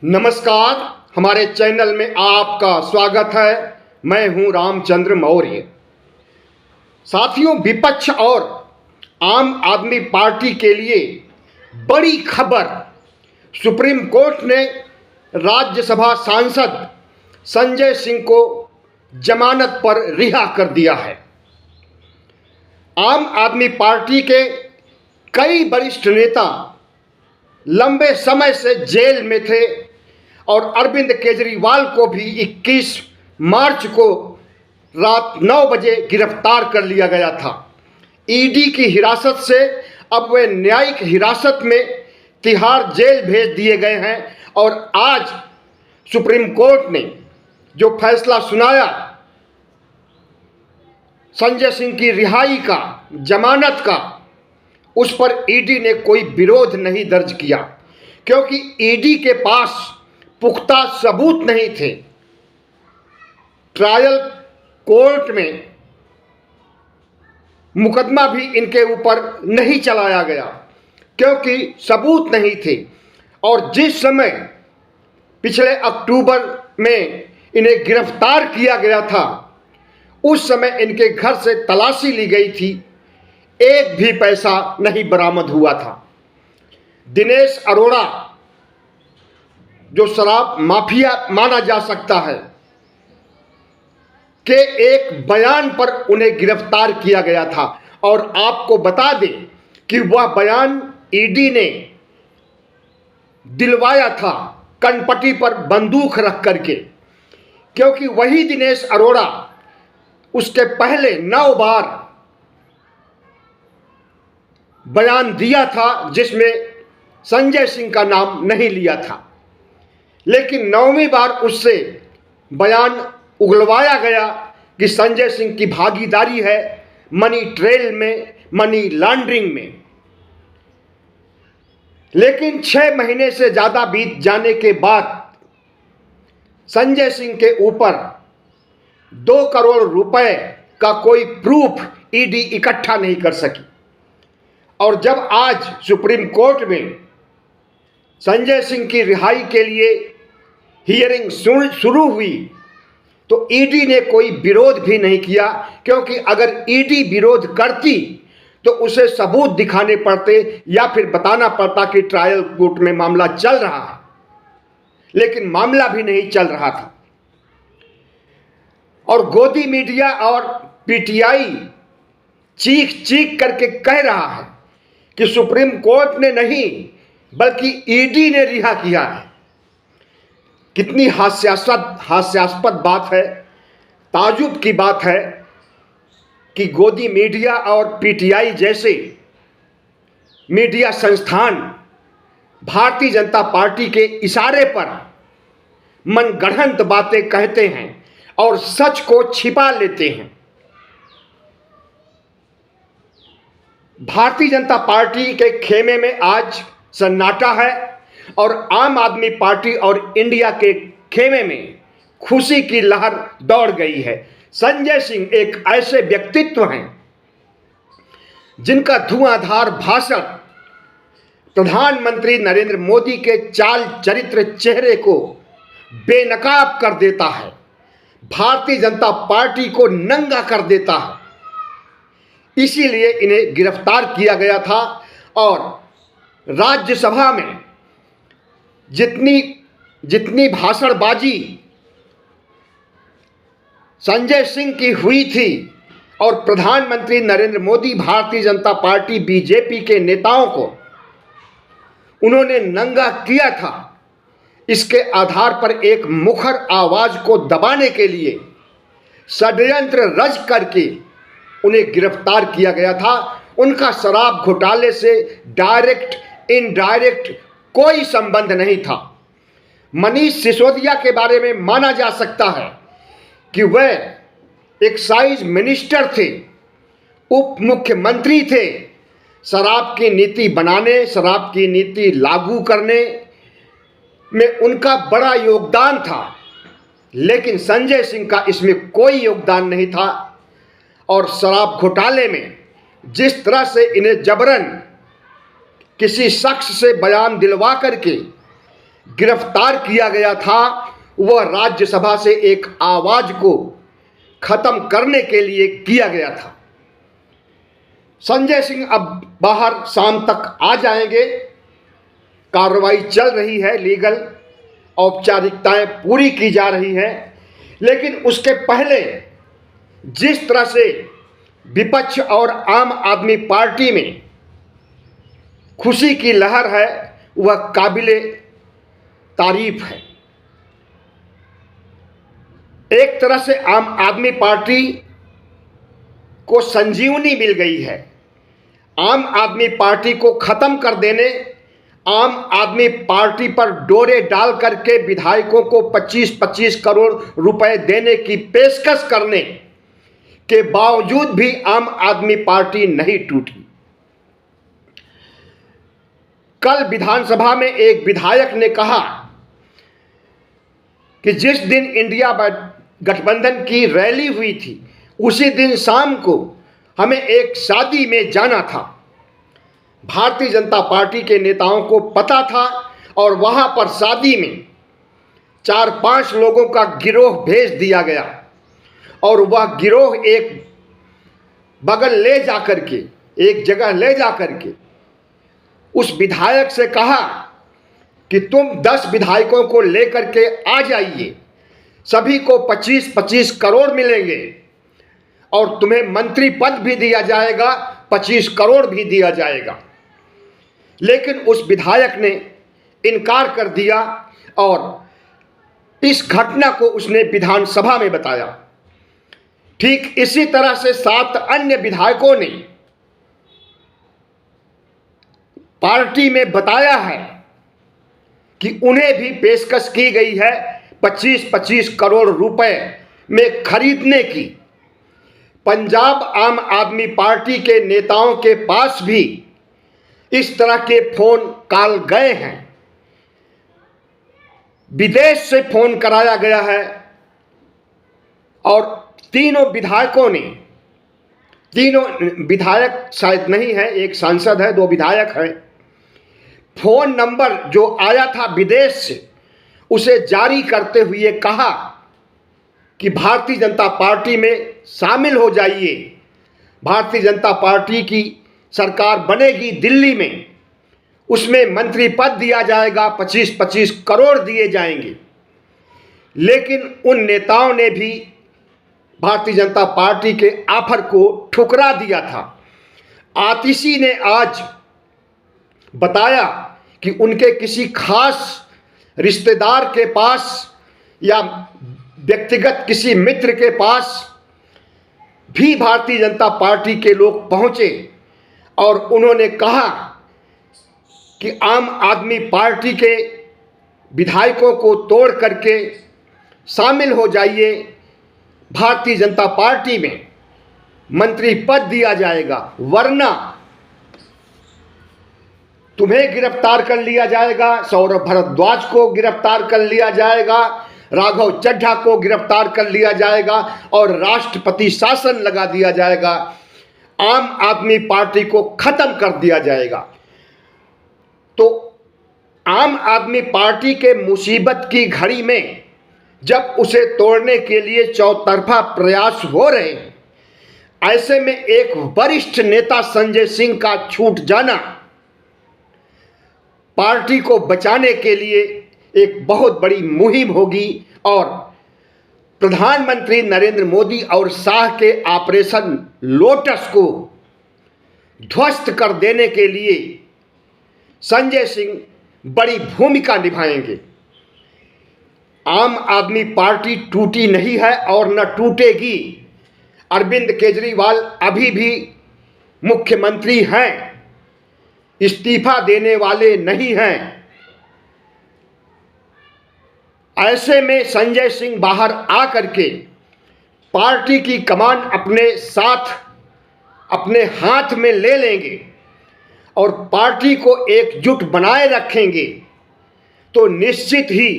नमस्कार, हमारे चैनल में आपका स्वागत है। मैं हूं रामचंद्र मौर्य। साथियों, विपक्ष और आम आदमी पार्टी के लिए बड़ी खबर। सुप्रीम कोर्ट ने राज्यसभा सांसद संजय सिंह को जमानत पर रिहा कर दिया है। आम आदमी पार्टी के कई वरिष्ठ नेता लंबे समय से जेल में थे और अरविंद केजरीवाल को भी 21 मार्च को रात 9 बजे गिरफ्तार कर लिया गया था। ईडी की हिरासत से अब वे न्यायिक हिरासत में तिहाड़ जेल भेज दिए गए हैं और आज सुप्रीम कोर्ट ने जो फैसला सुनाया संजय सिंह की रिहाई का, जमानत का, उस पर ईडी ने कोई विरोध नहीं दर्ज किया क्योंकि ईडी के पास पुख्ता सबूत नहीं थे। ट्रायल कोर्ट में मुकदमा भी इनके ऊपर नहीं चलाया गया क्योंकि सबूत नहीं थे। और जिस समय पिछले अक्टूबर में इन्हें गिरफ्तार किया गया था, उस समय इनके घर से तलाशी ली गई थी, एक भी पैसा नहीं बरामद हुआ था। दिनेश अरोड़ा, जो शराब माफिया माना जा सकता है, के एक बयान पर उन्हें गिरफ्तार किया गया था। और आपको बता दें कि वह बयान ईडी ने दिलवाया था कनपटी पर बंदूक रख करके, क्योंकि वही दिनेश अरोड़ा उसके पहले 9 बार बयान दिया था जिसमें संजय सिंह का नाम नहीं लिया था, लेकिन 9वीं बार उससे बयान उगलवाया गया कि संजय सिंह की भागीदारी है मनी ट्रेल में, मनी लॉन्ड्रिंग में। लेकिन 6 महीने से ज़्यादा बीत जाने के बाद संजय सिंह के ऊपर 2 करोड़ रुपए का कोई प्रूफ ईडी इकट्ठा नहीं कर सकी। और जब आज सुप्रीम कोर्ट में संजय सिंह की रिहाई के लिए हियरिंग शुरू हुई तो ईडी ने कोई विरोध भी नहीं किया, क्योंकि अगर ईडी विरोध करती तो उसे सबूत दिखाने पड़ते या फिर बताना पड़ता कि ट्रायल कोर्ट में मामला चल रहा है, लेकिन मामला भी नहीं चल रहा था। और गोदी मीडिया और पीटीआई चीख चीख करके कह रहा है कि सुप्रीम कोर्ट ने नहीं बल्कि ईडी ने रिहा किया है। कितनी हास्यास्पद बात है, ताजुब की बात है कि गोदी मीडिया और पीटीआई जैसे मीडिया संस्थान भारतीय जनता पार्टी के इशारे पर मनगढ़ंत बातें कहते हैं और सच को छिपा लेते हैं। भारतीय जनता पार्टी के खेमे में आज सन्नाटा है और आम आदमी पार्टी और इंडिया के खेमे में खुशी की लहर दौड़ गई है। संजय सिंह एक ऐसे व्यक्तित्व हैं जिनका धुआंधार भाषण प्रधानमंत्री नरेंद्र मोदी के चाल चरित्र चेहरे को बेनकाब कर देता है, भारतीय जनता पार्टी को नंगा कर देता है। इसीलिए इन्हें गिरफ्तार किया गया था और राज्यसभा में जितनी भाषणबाजी संजय सिंह की हुई थी और प्रधानमंत्री नरेंद्र मोदी, भारतीय जनता पार्टी बीजेपी के नेताओं को उन्होंने नंगा किया था, इसके आधार पर एक मुखर आवाज को दबाने के लिए षड्यंत्र रच करके उन्हें गिरफ्तार किया गया था। उनका शराब घोटाले से डायरेक्ट इनडायरेक्ट कोई संबंध नहीं था। मनीष सिसोदिया के बारे में माना जा सकता है कि वह एक्साइज मिनिस्टर थे, उप मुख्यमंत्री थे। शराब की नीति बनाने, शराब की नीति लागू करने में उनका बड़ा योगदान था, लेकिन संजय सिंह का इसमें कोई योगदान नहीं था। और शराब घोटाले में जिस तरह से इन्हें जबरन किसी शख्स से बयान दिलवा करके गिरफ्तार किया गया था वह राज्यसभा से एक आवाज को खत्म करने के लिए किया गया था। संजय सिंह अब बाहर शाम तक आ जाएंगे। कार्रवाई चल रही है, लीगल औपचारिकताएं पूरी की जा रही हैं, लेकिन उसके पहले जिस तरह से विपक्ष और आम आदमी पार्टी में खुशी की लहर है वह काबिले तारीफ है। एक तरह से आम आदमी पार्टी को संजीवनी मिल गई है। आम आदमी पार्टी को खत्म कर देने, आम आदमी पार्टी पर डोरे डाल करके विधायकों को 25-25 करोड़ रुपए देने की पेशकश करने के बावजूद भी आम आदमी पार्टी नहीं टूटी। कल विधानसभा में एक विधायक ने कहा कि जिस दिन इंडिया गठबंधन की रैली हुई थी उसी दिन शाम को हमें एक शादी में जाना था। भारतीय जनता पार्टी के नेताओं को पता था और वहां पर शादी में 4-5 लोगों का गिरोह भेज दिया गया और वह गिरोह एक बगल ले जाकर के, एक जगह ले जाकर के उस विधायक से कहा कि तुम 10 विधायकों को लेकर के आ जाइए, सभी को 25-25 करोड़ मिलेंगे और तुम्हें मंत्री पद भी दिया जाएगा, 25 करोड़ भी दिया जाएगा। लेकिन उस विधायक ने इनकार कर दिया और इस घटना को उसने विधानसभा में बताया। ठीक इसी तरह से 7 अन्य विधायकों ने पार्टी में बताया है कि उन्हें भी पेशकश की गई है 25-25 करोड़ रुपए में खरीदने की। पंजाब आम आदमी पार्टी के नेताओं के पास भी इस तरह के फोन कॉल गए हैं, विदेश से फोन कराया गया है और तीनों विधायकों ने, तीनों विधायक शायद नहीं है, एक सांसद है, 2 विधायक हैं, फोन नंबर जो आया था विदेश से उसे जारी करते हुए कहा कि भारतीय जनता पार्टी में शामिल हो जाइए, भारतीय जनता पार्टी की सरकार बनेगी दिल्ली में, उसमें मंत्री पद दिया जाएगा, 25-25 करोड़ दिए जाएंगे। लेकिन उन नेताओं ने भी भारतीय जनता पार्टी के ऑफर को ठुकरा दिया था। आतिशी ने आज बताया कि उनके किसी खास रिश्तेदार के पास या व्यक्तिगत किसी मित्र के पास भी भारतीय जनता पार्टी के लोग पहुंचे और उन्होंने कहा कि आम आदमी पार्टी के विधायकों को तोड़ करके शामिल हो जाइए, भारतीय जनता पार्टी में मंत्री पद दिया जाएगा, वरना तुम्हें गिरफ्तार कर लिया जाएगा, सौरभ भारद्वाज को गिरफ्तार कर लिया जाएगा, राघव चड्ढा को गिरफ्तार कर लिया जाएगा और राष्ट्रपति शासन लगा दिया जाएगा, आम आदमी पार्टी को खत्म कर दिया जाएगा। तो आम आदमी पार्टी के मुसीबत की घड़ी में जब उसे तोड़ने के लिए चौतरफा प्रयास हो रहे हैं, ऐसे में एक वरिष्ठ नेता संजय सिंह का छूट जाना पार्टी को बचाने के लिए एक बहुत बड़ी मुहिम होगी और प्रधानमंत्री नरेंद्र मोदी और शाह के ऑपरेशन लोटस को ध्वस्त कर देने के लिए संजय सिंह बड़ी भूमिका निभाएंगे। आम आदमी पार्टी टूटी नहीं है और न टूटेगी। अरविंद केजरीवाल अभी भी मुख्यमंत्री हैं, इस्तीफा देने वाले नहीं हैं। ऐसे में संजय सिंह बाहर आकर के पार्टी की कमान अपने साथ, अपने हाथ में ले लेंगे और पार्टी को एकजुट बनाए रखेंगे तो निश्चित ही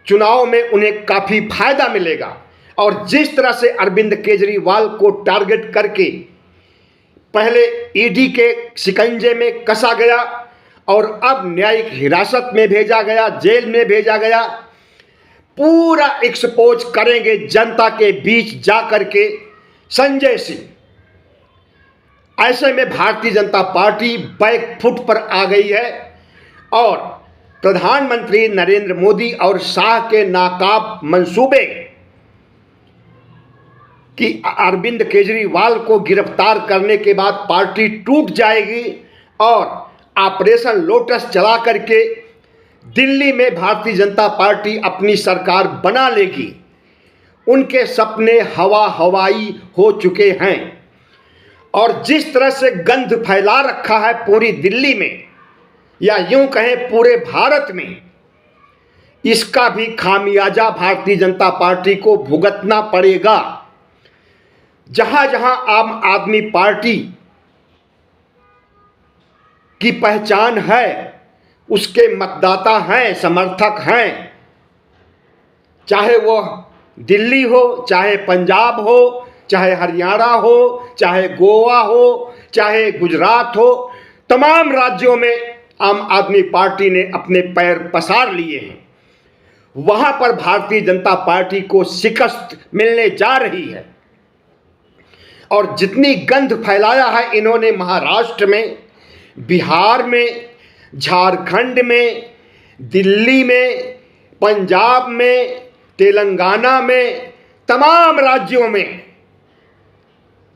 चुनाव में उन्हें काफ़ी फायदा मिलेगा। और जिस तरह से अरविंद केजरीवाल को टारगेट करके पहले ईडी के शिकंजे में कसा गया और अब न्यायिक हिरासत में भेजा गया, जेल में भेजा गया। पूरा एक्सपोज करेंगे जनता के बीच जाकर के संजय सिंह। ऐसे में Bharatiya Janata party back foot पर आ गई है और प्रधानमंत्री नरेंद्र मोदी और शाह के नाकाब मंसूबे कि अरविंद केजरीवाल को गिरफ्तार करने के बाद पार्टी टूट जाएगी और ऑपरेशन लोटस चला करके दिल्ली में भारतीय जनता पार्टी अपनी सरकार बना लेगी, उनके सपने हवाई हो चुके हैं। और जिस तरह से गंध फैला रखा है पूरी दिल्ली में या यूं कहें पूरे भारत में, इसका भी खामियाजा भारतीय जनता पार्टी को भुगतना पड़ेगा। जहां जहां आम आदमी पार्टी की पहचान है, उसके मतदाता हैं, समर्थक हैं, चाहे वो दिल्ली हो, चाहे पंजाब हो, चाहे हरियाणा हो, चाहे गोवा हो, चाहे गुजरात हो, तमाम राज्यों में आम आदमी पार्टी ने अपने पैर पसार लिए हैं। वहां पर भारतीय जनता पार्टी को शिकस्त मिलने जा रही है। और जितनी गंध फैलाया है इन्होंने महाराष्ट्र में, बिहार में, झारखंड में, दिल्ली में, पंजाब में, तेलंगाना में, तमाम राज्यों में,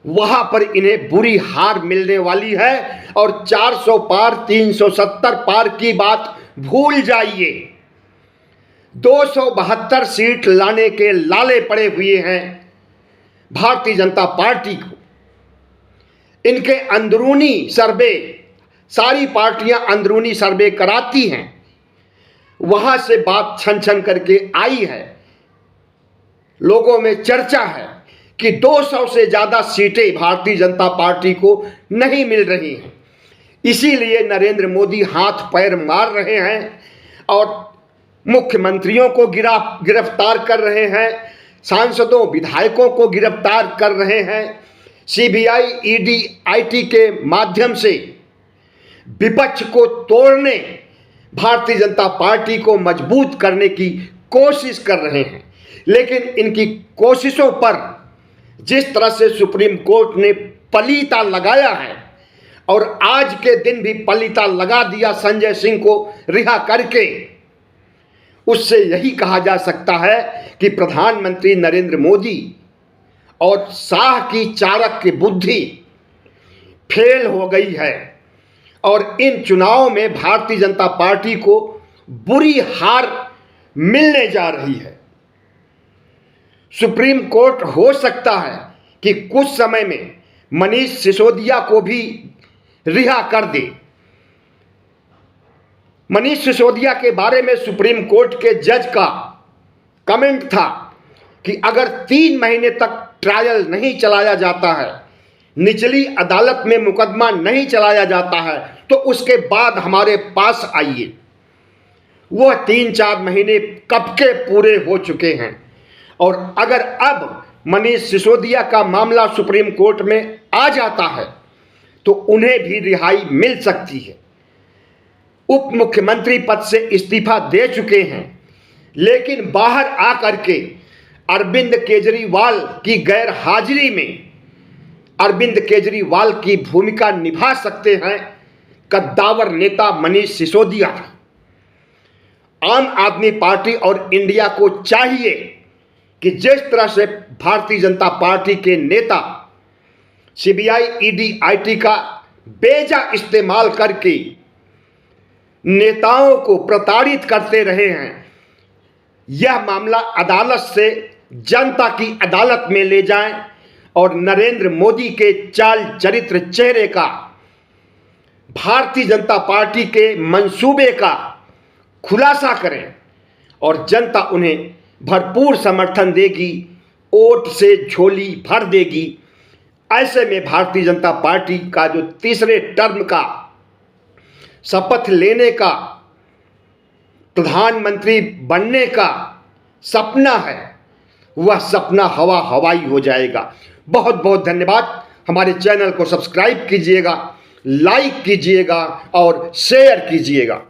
वहां पर इन्हें बुरी हार मिलने वाली है। और 400 पार, 370 पार की बात भूल जाइए। 272 सीट लाने के लाले पड़े हुए हैं भारतीय जनता पार्टी को। इनके अंदरूनी सर्वे, सारी पार्टियां अंदरूनी सर्वे कराती हैं, वहां से बात छन छन करके आई है। लोगों में चर्चा है कि 200 से ज्यादा सीटें भारतीय जनता पार्टी को नहीं मिल रही हैं। इसीलिए नरेंद्र मोदी हाथ पैर मार रहे हैं और मुख्यमंत्रियों को गिरफ्तार कर रहे हैं, सांसदों विधायकों को गिरफ्तार कर रहे हैं। सीबीआई, ईडी, आईटी के माध्यम से विपक्ष को तोड़ने, भारतीय जनता पार्टी को मजबूत करने की कोशिश कर रहे हैं। लेकिन इनकी कोशिशों पर जिस तरह से सुप्रीम कोर्ट ने पलीता लगाया है और आज के दिन भी पलीता लगा दिया संजय सिंह को रिहा करके, उससे यही कहा जा सकता है कि प्रधानमंत्री नरेंद्र मोदी और शाह की चाणक्य बुद्धि फेल हो गई है और इन चुनावों में भारतीय जनता पार्टी को बुरी हार मिलने जा रही है। सुप्रीम कोर्ट हो सकता है कि कुछ समय में मनीष सिसोदिया को भी रिहा कर दे। मनीष सिसोदिया के बारे में सुप्रीम कोर्ट के जज का कमेंट था कि अगर 3 महीने तक ट्रायल नहीं चलाया जाता है, निचली अदालत में मुकदमा नहीं चलाया जाता है, तो उसके बाद हमारे पास आइए। वह 3-4 महीने कब के पूरे हो चुके हैं और अगर अब मनीष सिसोदिया का मामला सुप्रीम कोर्ट में आ जाता है तो उन्हें भी रिहाई मिल सकती है। उप मुख्यमंत्री पद से इस्तीफा दे चुके हैं, लेकिन बाहर आकर के अरविंद केजरीवाल की गैर हाजिरी में अरविंद केजरीवाल की भूमिका निभा सकते हैं कद्दावर नेता मनीष सिसोदिया। आम आदमी पार्टी और इंडिया को चाहिए कि जिस तरह से भारतीय जनता पार्टी के नेता सीबीआई, ईडी, आईटी का बेजा इस्तेमाल करके नेताओं को प्रताड़ित करते रहे हैं, यह मामला अदालत से जनता की अदालत में ले जाएं और नरेंद्र मोदी के चाल चरित्र चेहरे का, भारतीय जनता पार्टी के मंसूबे का खुलासा करें और जनता उन्हें भरपूर समर्थन देगी, वोट से झोली भर देगी। ऐसे में भारतीय जनता पार्टी का जो तीसरे टर्म का शपथ लेने का, प्रधानमंत्री बनने का सपना है, वह सपना हवाई हो जाएगा। बहुत बहुत धन्यवाद। हमारे चैनल को सब्सक्राइब कीजिएगा, लाइक कीजिएगा और शेयर कीजिएगा।